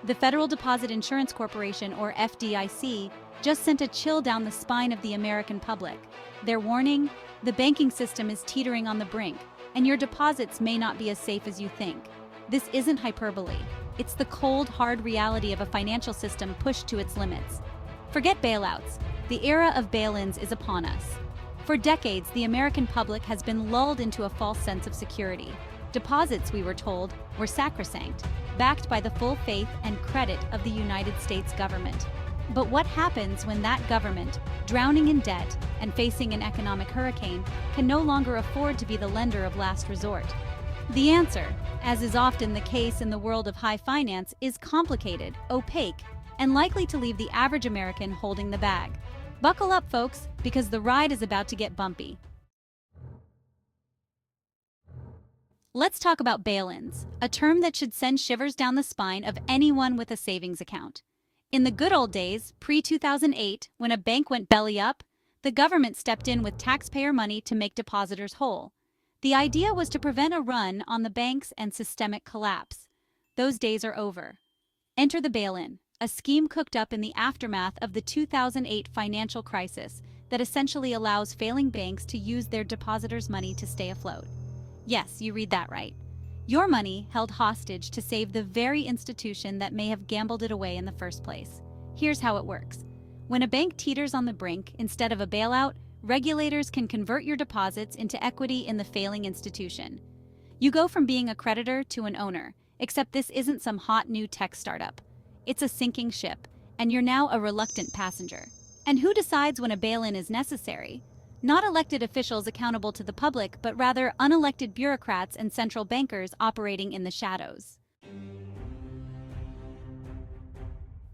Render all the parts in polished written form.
The Federal Deposit Insurance Corporation, or FDIC, just sent a chill down the spine of the American public. They're warning, the banking system is teetering on the brink, and your deposits may not be as safe as you think. This isn't hyperbole. It's the cold, hard reality of a financial system pushed to its limits. Forget bailouts. The era of bail-ins is upon us. For decades, the American public has been lulled into a false sense of security. Deposits, we were told, were sacrosanct, backed by the full faith and credit of the United States government. But what happens when that government, drowning in debt and facing an economic hurricane, can no longer afford to be the lender of last resort? The answer, as is often the case in the world of high finance, is complicated, opaque, and likely to leave the average American holding the bag. Buckle up, folks, because the ride is about to get bumpy. Let's talk about bail-ins, a term that should send shivers down the spine of anyone with a savings account. In the good old days, pre-2008, when a bank went belly up, the government stepped in with taxpayer money to make depositors whole. The idea was to prevent a run on the banks and systemic collapse. Those days are over. Enter the bail-in, a scheme cooked up in the aftermath of the 2008 financial crisis that essentially allows failing banks to use their depositors' money to stay afloat. Yes, you read that right. Your money held hostage to save the very institution that may have gambled it away in the first place. Here's how it works. When a bank teeters on the brink, instead of a bailout, regulators can convert your deposits into equity in the failing institution. You go from being a creditor to an owner, except this isn't some hot new tech startup. It's a sinking ship, and you're now a reluctant passenger. And who decides when a bail-in is necessary? Not elected officials accountable to the public, but rather unelected bureaucrats and central bankers operating in the shadows.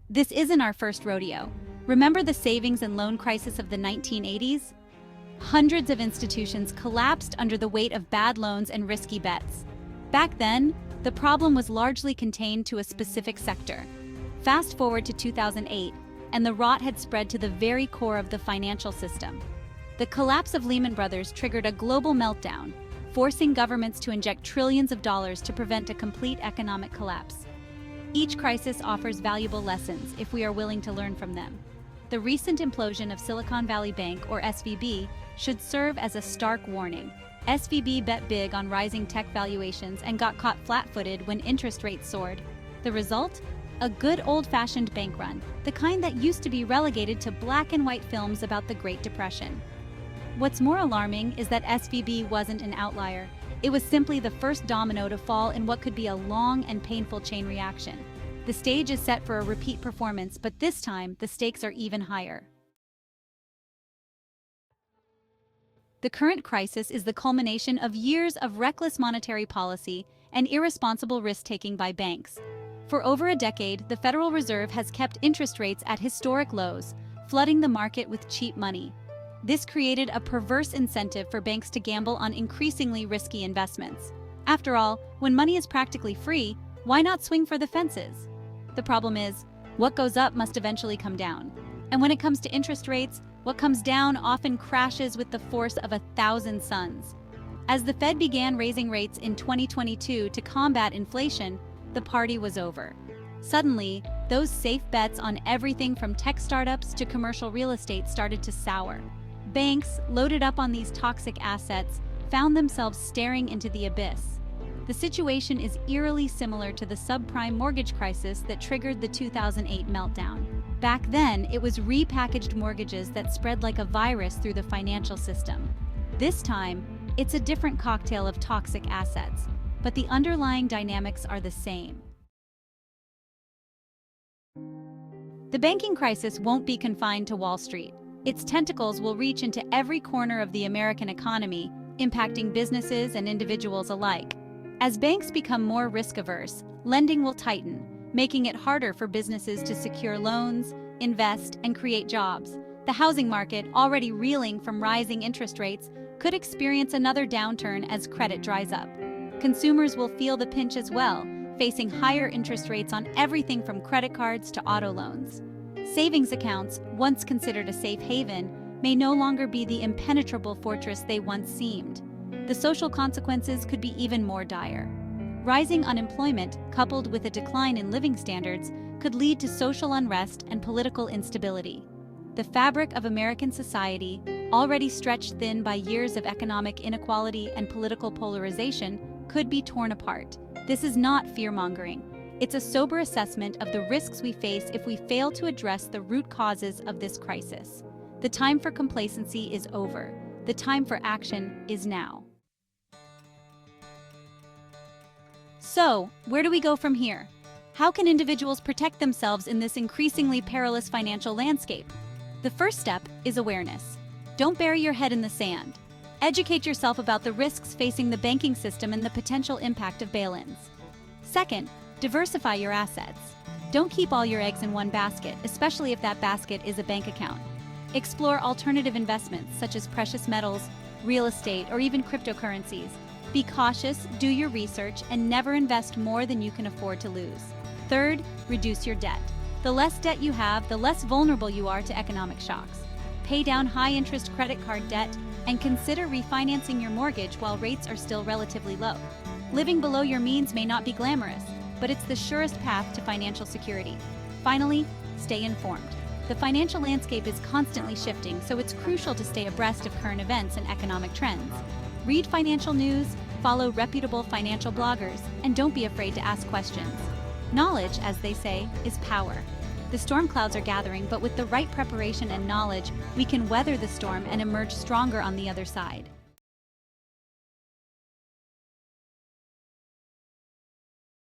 This isn't our first rodeo. Remember the savings and loan crisis of the 1980s? Hundreds of institutions collapsed under the weight of bad loans and risky bets. Back then, the problem was largely contained to a specific sector. Fast forward to 2008, and the rot had spread to the very core of the financial system. The collapse of Lehman Brothers triggered a global meltdown, forcing governments to inject trillions of dollars to prevent a complete economic collapse. Each crisis offers valuable lessons if we are willing to learn from them. The recent implosion of Silicon Valley Bank, or SVB, should serve as a stark warning. SVB bet big on rising tech valuations and got caught flat-footed when interest rates soared. The result? A good old-fashioned bank run, the kind that used to be relegated to black and white films about the Great Depression. What's more alarming is that SVB wasn't an outlier. It was simply the first domino to fall in what could be a long and painful chain reaction. The stage is set for a repeat performance, but this time the stakes are even higher. The current crisis is the culmination of years of reckless monetary policy and irresponsible risk-taking by banks. For over a decade, the Federal Reserve has kept interest rates at historic lows, flooding the market with cheap money. This created a perverse incentive for banks to gamble on increasingly risky investments. After all, when money is practically free, why not swing for the fences? The problem is, what goes up must eventually come down. And when it comes to interest rates, what comes down often crashes with the force of 1,000 suns. As the Fed began raising rates in 2022 to combat inflation, the party was over. Suddenly, those safe bets on everything from tech startups to commercial real estate started to sour. Banks, loaded up on these toxic assets, found themselves staring into the abyss. The situation is eerily similar to the subprime mortgage crisis that triggered the 2008 meltdown. Back then, it was repackaged mortgages that spread like a virus through the financial system. This time, it's a different cocktail of toxic assets, but the underlying dynamics are the same. The banking crisis won't be confined to Wall Street. Its tentacles will reach into every corner of the American economy, impacting businesses and individuals alike. As banks become more risk-averse, lending will tighten, making it harder for businesses to secure loans, invest, and create jobs. The housing market, already reeling from rising interest rates, could experience another downturn as credit dries up. Consumers will feel the pinch as well, facing higher interest rates on everything from credit cards to auto loans. Savings accounts, once considered a safe haven, may no longer be the impenetrable fortress they once seemed. The social consequences could be even more dire. Rising unemployment, coupled with a decline in living standards, could lead to social unrest and political instability. The fabric of American society, already stretched thin by years of economic inequality and political polarization, could be torn apart. This is not fear-mongering. It's a sober assessment of the risks we face if we fail to address the root causes of this crisis. The time for complacency is over. The time for action is now. So, where do we go from here? How can individuals protect themselves in this increasingly perilous financial landscape? The first step is awareness. Don't bury your head in the sand. Educate yourself about the risks facing the banking system and the potential impact of bail-ins. Second, diversify your assets. Don't keep all your eggs in one basket, especially if that basket is a bank account. Explore alternative investments such as precious metals, real estate, or even cryptocurrencies. Be cautious, do your research, and never invest more than you can afford to lose. Third, reduce your debt. The less debt you have, the less vulnerable you are to economic shocks. Pay down high-interest credit card debt and consider refinancing your mortgage while rates are still relatively low. Living below your means may not be glamorous, but it's the surest path to financial security. Finally, stay informed. The financial landscape is constantly shifting, so it's crucial to stay abreast of current events and economic trends. Read financial news, follow reputable financial bloggers, and don't be afraid to ask questions. Knowledge, as they say, is power. The storm clouds are gathering, but with the right preparation and knowledge, we can weather the storm and emerge stronger on the other side.